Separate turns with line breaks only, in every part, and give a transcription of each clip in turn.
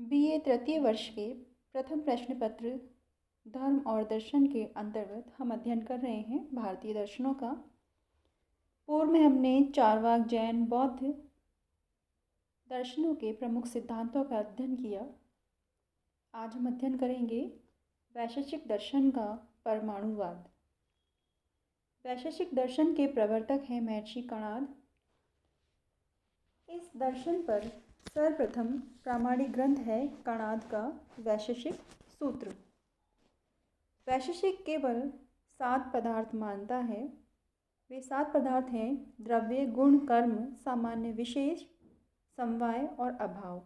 BA तृतीय वर्ष के प्रथम प्रश्न पत्र धर्म और दर्शन के अंतर्गत हम अध्ययन कर रहे हैं भारतीय दर्शनों का। पूर्व में हमने चारवाक, जैन, बौद्ध दर्शनों के प्रमुख सिद्धांतों का अध्ययन किया। आज हम अध्ययन करेंगे वैशेषिक दर्शन का परमाणुवाद। वैशेषिक दर्शन के प्रवर्तक हैं महर्षि कणाद। इस दर्शन पर सर्वप्रथम प्रामाणिक ग्रंथ है कणाद का वैशेषिक सूत्र। वैशेषिक केवल 7 पदार्थ मानता है। वे 7 पदार्थ हैं: द्रव्य, गुण, कर्म, सामान्य, विशेष, समवाय और अभाव।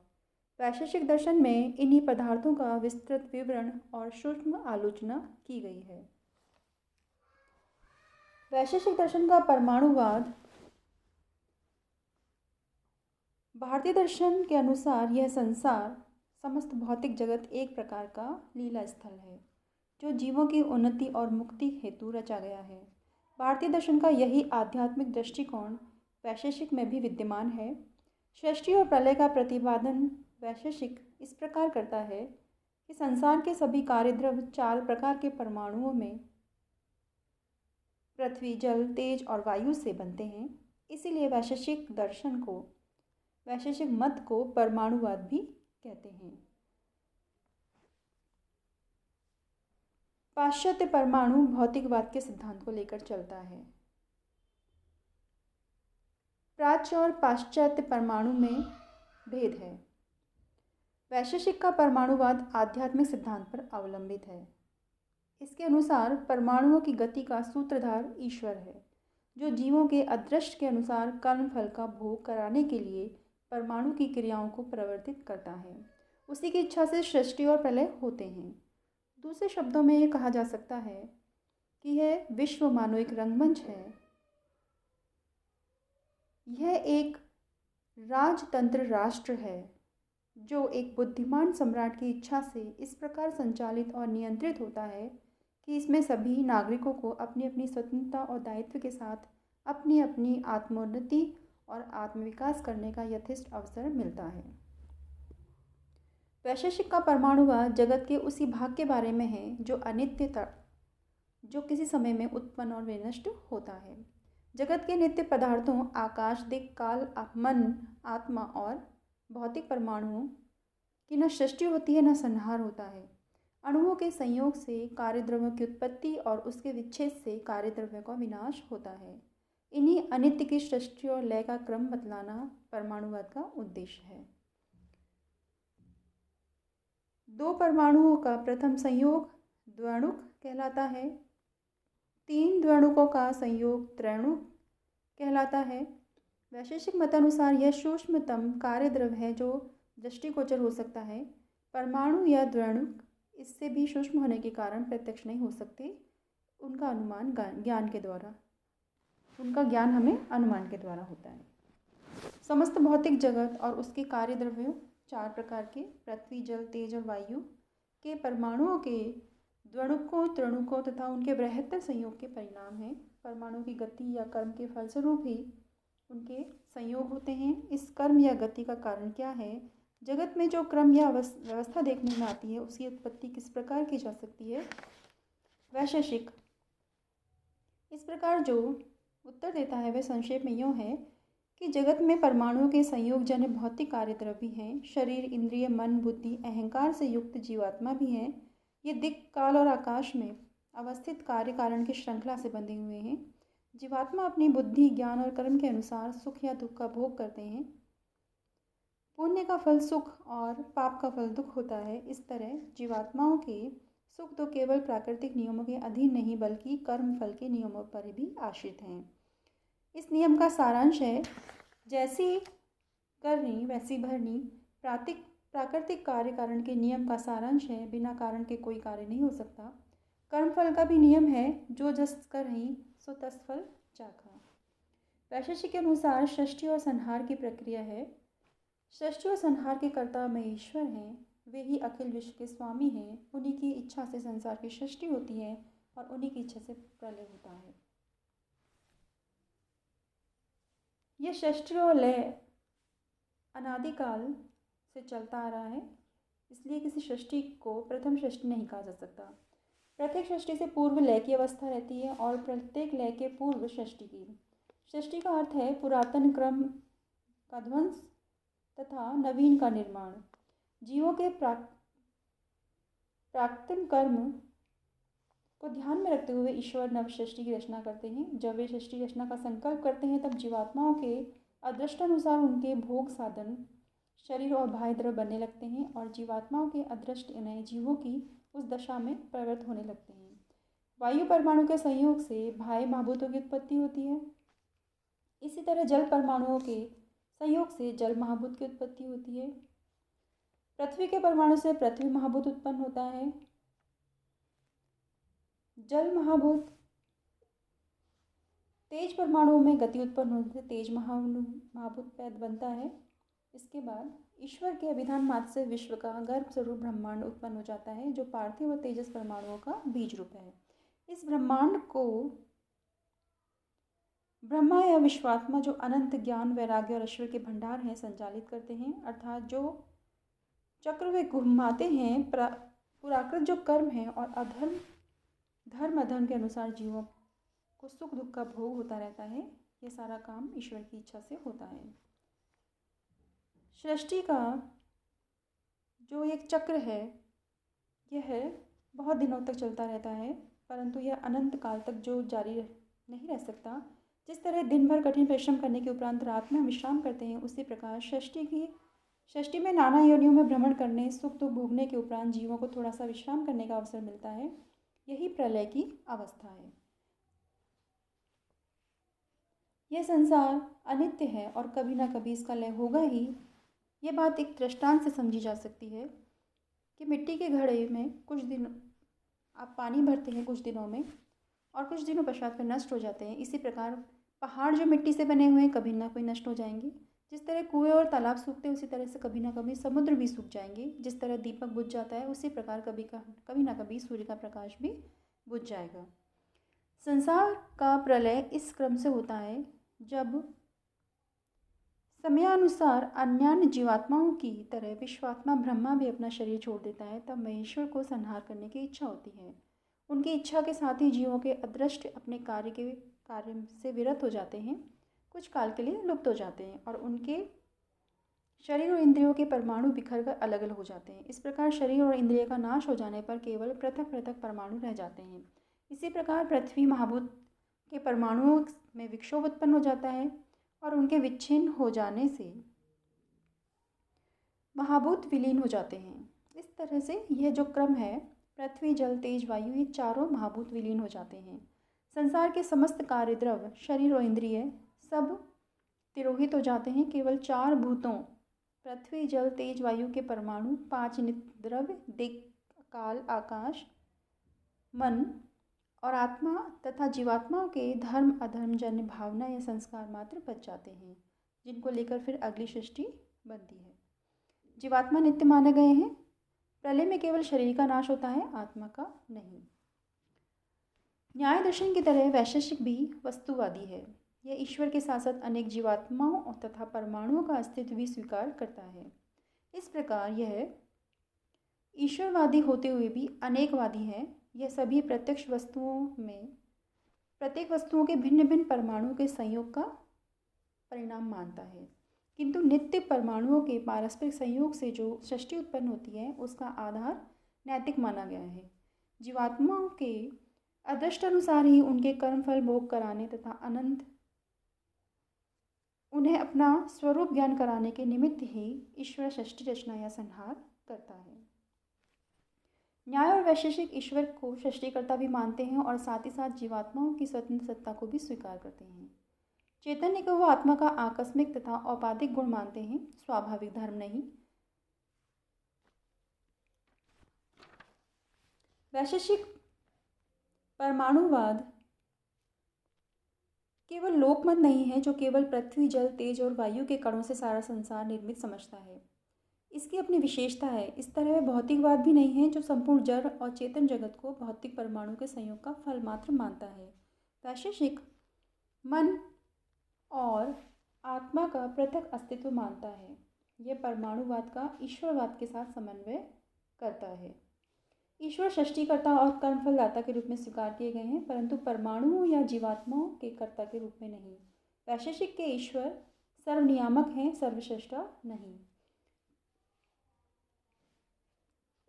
वैशेषिक दर्शन में इन्हीं पदार्थों का विस्तृत विवरण और सूक्ष्म आलोचना की गई है। वैशेषिक दर्शन का परमाणुवाद। भारतीय दर्शन के अनुसार यह संसार, समस्त भौतिक जगत एक प्रकार का लीला स्थल है जो जीवों की उन्नति और मुक्ति हेतु रचा गया है। भारतीय दर्शन का यही आध्यात्मिक दृष्टिकोण वैशेषिक में भी विद्यमान है। सृष्टि और प्रलय का प्रतिपादन वैशेषिक इस प्रकार करता है कि संसार के सभी कार्यद्रव्य 4 प्रकार के परमाणुओं में पृथ्वी, जल, तेज और वायु से बनते हैं। इसीलिए वैशेषिक मत को परमाणुवाद भी कहते हैं। पाश्चात्य परमाणु भौतिकवाद के सिद्धांत को लेकर चलता है। प्राच्य और पाश्चात्य परमाणु में भेद है। वैशेषिक का परमाणुवाद आध्यात्मिक सिद्धांत पर अवलंबित है। इसके अनुसार परमाणुओं की गति का सूत्रधार ईश्वर है, जो जीवों के अदृष्ट के अनुसार कर्म फल का भोग कराने के लिए परमाणु की क्रियाओं को प्रवर्तित करता है। उसी की इच्छा से सृष्टि और प्रलय होते हैं। दूसरे शब्दों में ये कहा जा सकता है कि यह विश्व मानो एक रंगमंच है। यह एक राजतंत्र राष्ट्र है जो एक बुद्धिमान सम्राट की इच्छा से इस प्रकार संचालित और नियंत्रित होता है कि इसमें सभी नागरिकों को अपनी अपनी स्वतंत्रता और दायित्व के साथ अपनी अपनी आत्मोन्नति और आत्मविकास करने का यथेष्ट अवसर मिलता है। वैशेषिक का परमाणुवाद जगत के उसी भाग के बारे में है जो अनित्यता, जो किसी समय में उत्पन्न और विनष्ट होता है। जगत के नित्य पदार्थों आकाश, दिक्, काल, मन, आत्मा और भौतिक परमाणुओं की न सृष्टि होती है न संहार होता है। अणुओं के संयोग से कार्यद्रव्यों की उत्पत्ति और उसके विच्छेद से कार्यद्रव्यों का विनाश होता है। इन्हीं अनित्य की सृष्टि और लय का क्रम बतलाना परमाणुवाद का उद्देश्य है। 2 परमाणुओं का प्रथम संयोग द्वणुक कहलाता है। 3 द्वणुकों का संयोग त्रैणुक कहलाता है। वैशेषिक मतानुसार यह सूक्ष्मतम कार्यद्रव्य है जो दृष्टिगोचर हो सकता है। परमाणु या द्वणुक इससे भी सूक्ष्म होने के कारण प्रत्यक्ष नहीं हो सकते। उनका ज्ञान हमें अनुमान के द्वारा होता है। समस्त भौतिक जगत और उसके कार्यद्रव्यों 4 प्रकार के पृथ्वी, जल, तेज और वायु के परमाणुओं के द्वणुकों, त्रणुकों तथा उनके बृहत्तर संयोग के परिणाम हैं। परमाणु की गति या कर्म के फलस्वरूप ही उनके संयोग होते हैं। इस कर्म या गति का कारण क्या है? जगत में जो क्रम या व्यवस्था देखने में आती है उसकी उत्पत्ति किस प्रकार की जा सकती है? वैशेषिक इस प्रकार जो उत्तर देता है वह संक्षेप में यूँ है कि जगत में परमाणुओं के संयोग जन्य भौतिक कार्यद्रव्य हैं। शरीर, इंद्रिय, मन, बुद्धि, अहंकार से युक्त जीवात्मा भी हैं। ये दिक्, काल और आकाश में अवस्थित कार्य कारण की श्रृंखला से बंधे हुए हैं। जीवात्मा अपनी बुद्धि, ज्ञान और कर्म के अनुसार सुख या दुख का भोग करते हैं। पुण्य का फल सुख और पाप का फल दुख होता है। इस तरह जीवात्माओं के सुख तो केवल प्राकृतिक नियमों के अधीन नहीं बल्कि कर्म फल के नियमों पर भी आश्रित हैं। इस नियम का सारांश है, जैसी करनी वैसी भरनी। प्राकृतिक कार्य कारण के नियम का सारांश है, बिना कारण के कोई कार्य नहीं हो सकता। कर्म फल का भी नियम है, जो जस करहि सो तस फल चाखा। वैशेषिक के अनुसार सृष्टि और संहार की प्रक्रिया है। सृष्टि और संहार के कर्ता में ईश्वर हैं। वे ही अखिल विश्व के स्वामी हैं। उन्हीं की इच्छा से संसार की सृष्टि होती है और उन्हीं की इच्छा से प्रलय होता है। यह सृष्टि और लय अनादिकाल से चलता आ रहा है। इसलिए किसी सृष्टि को प्रथम सृष्टि नहीं कहा जा सकता। प्रत्येक सृष्टि से पूर्व लय की अवस्था रहती है और प्रत्येक लय के पूर्व सृष्टि की। सृष्टि का अर्थ है पुरातन क्रम का ध्वंस तथा नवीन का निर्माण। जीवों के प्राक्तन कर्म को ध्यान में रखते हुए ईश्वर नव सृष्टि की रचना करते हैं। जब वे सृष्टि रचना का संकल्प करते हैं तब जीवात्माओं के अदृष्टानुसार उनके भोग साधन शरीर और बाह्य द्रव्य बनने लगते हैं और जीवात्माओं के अदृष्ट नए जीवों की उस दशा में प्रवृत्त होने लगते हैं। वायु परमाणु के संयोग से बाह्य महाभूतों की उत्पत्ति होती है। इसी तरह जल परमाणुओं के संयोग से जल महाभूत की उत्पत्ति होती है। पृथ्वी के परमाणु से पृथ्वी महाभूत उत्पन्न होता है। जल महाभूत तेज परमाणुओं में गति उत्पन्न होने से तेज महाभूत पैद बनता है। इसके बाद ईश्वर के अभिधान मात्र से विश्व का गर्भ स्वरूप ब्रह्मांड उत्पन्न हो जाता है, जो पार्थिव व तेजस परमाणुओं का बीज रूप है। इस ब्रह्मांड को ब्रह्मा या विश्वात्मा, जो अनंत ज्ञान वैराग्य और ईश्वर के भंडार हैं, संचालित करते हैं। अर्थात जो चक्र वे घुमाते हैं, पुराकृत जो कर्म है और अधर्म धर्म अधर्म के अनुसार जीवों को सुख दुख का भोग होता रहता है। ये सारा काम ईश्वर की इच्छा से होता है। सृष्टि का जो एक चक्र है, यह बहुत दिनों तक चलता रहता है, परंतु यह अनंत काल तक जो जारी नहीं रह सकता। जिस तरह दिन भर कठिन परिश्रम करने के उपरांत रात में हम विश्राम करते हैं, उसी प्रकार सृष्टि में नाना योनियों में भ्रमण करने, सुख दुख भोगने के उपरांत जीवों को थोड़ा सा विश्राम करने का अवसर मिलता है। यही प्रलय की अवस्था है। यह संसार अनित्य है और कभी ना कभी इसका लय होगा ही। ये बात एक दृष्टांत से समझी जा सकती है कि मिट्टी के घड़े में कुछ दिन आप पानी भरते हैं कुछ दिनों में, और कुछ दिनों पश्चात फिर नष्ट हो जाते हैं। इसी प्रकार पहाड़ जो मिट्टी से बने हुए हैं, कभी ना कभी नष्ट हो जाएंगे। जिस तरह कुएं और तालाब सूखते हैं, उसी तरह से कभी ना कभी समुद्र भी सूख जाएंगे। जिस तरह दीपक बुझ जाता है, उसी प्रकार कभी ना कभी सूर्य का प्रकाश भी बुझ जाएगा। संसार का प्रलय इस क्रम से होता है, जब समयानुसार अन्यान्य जीवात्माओं की तरह विश्वात्मा ब्रह्मा भी अपना शरीर छोड़ देता है, तब महेश्वर को संहार करने की इच्छा होती है। उनकी इच्छा के साथ ही जीवों के अदृष्ट अपने कार्य से विरत हो जाते हैं, कुछ काल के लिए लुप्त हो जाते हैं और उनके शरीर और इंद्रियों के परमाणु बिखर कर अलग अलग हो जाते हैं। इस प्रकार शरीर और इंद्रिय का नाश हो जाने पर केवल पृथक पृथक परमाणु रह जाते हैं। इसी प्रकार पृथ्वी महाभूत के परमाणुओं में विक्षोभ उत्पन्न हो जाता है और उनके विच्छिन्न हो जाने से महाभूत विलीन हो जाते हैं। इस तरह से यह जो क्रम है, पृथ्वी जल तेज वायु, ये चारों महाभूत विलीन हो जाते हैं। संसार के समस्त कार्य द्रव्य शरीर और इंद्रिय सब तिरोहित हो जाते हैं। केवल 4 भूतों पृथ्वी जल तेज वायु के परमाणु, 5 नित्य द्रव्य दिक् काल आकाश मन और आत्मा तथा जीवात्माओं के धर्म अधर्म जन्य भावना या संस्कार मात्र बच जाते हैं, जिनको लेकर फिर अगली सृष्टि बनती है। जीवात्मा नित्य माने गए हैं। प्रलय में केवल शरीर का नाश होता है, आत्मा का नहीं। न्याय दर्शन की तरह वैशेषिक भी वस्तुवादी है। यह ईश्वर के साथ साथ अनेक जीवात्माओं तथा परमाणुओं का अस्तित्व भी स्वीकार करता है। इस प्रकार यह ईश्वरवादी होते हुए भी अनेकवादी है। यह सभी प्रत्यक्ष वस्तुओं में प्रत्येक वस्तुओं के भिन्न भिन्न परमाणुओं के संयोग का परिणाम मानता है, किंतु नित्य परमाणुओं के पारस्परिक संयोग से जो सृष्टि उत्पन्न होती है, उसका आधार नैतिक माना गया है। जीवात्माओं के अदृष्ट अनुसार ही उनके कर्मफल भोग कराने तथा अनंत उन्हें अपना स्वरूप ज्ञान कराने के निमित्त ही ईश्वर सृष्टि रचना या संहार करता है। न्याय और वैशेषिक ईश्वर को सृष्टिकर्ता भी मानते हैं और साथ ही साथ जीवात्माओं की स्वतंत्र सत्ता को भी स्वीकार करते हैं। चैतन्य को वो आत्मा का आकस्मिक तथा औपाधिक गुण मानते हैं, स्वाभाविक धर्म नहीं। वैशेषिक परमाणुवाद केवल लोकमत नहीं है, जो केवल पृथ्वी जल तेज और वायु के कणों से सारा संसार निर्मित समझता है। इसकी अपनी विशेषता है। इस तरह वह भौतिकवाद भी नहीं है, जो संपूर्ण जड़ और चेतन जगत को भौतिक परमाणु के संयोग का फल मात्र मानता है। वैशेषिक मन और आत्मा का पृथक अस्तित्व मानता है। यह परमाणुवाद का ईश्वरवाद के साथ समन्वय करता है। ईश्वर सृष्टिकर्ता और कर्मफलदाता के रूप में स्वीकार किए गए हैं, परंतु परमाणुओं या जीवात्माओं के कर्ता के रूप में नहीं। वैशेषिक के ईश्वर सर्वनियामक हैं, सर्वश्रेष्ठा नहीं।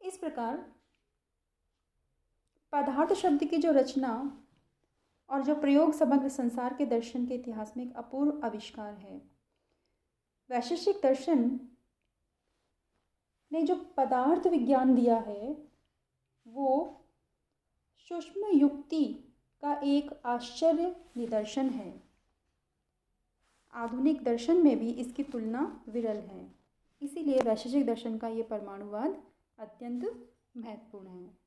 इस प्रकार पदार्थ शब्द की जो रचना और जो प्रयोग समग्र संसार के दर्शन के इतिहास में एक अपूर्व आविष्कार है। वैशेषिक दर्शन ने जो पदार्थ विज्ञान दिया है वो सूक्ष्म युक्ति का एक आश्चर्य निदर्शन है। आधुनिक दर्शन में भी इसकी तुलना विरल है। इसीलिए वैशेषिक दर्शन का ये परमाणुवाद अत्यंत महत्वपूर्ण है।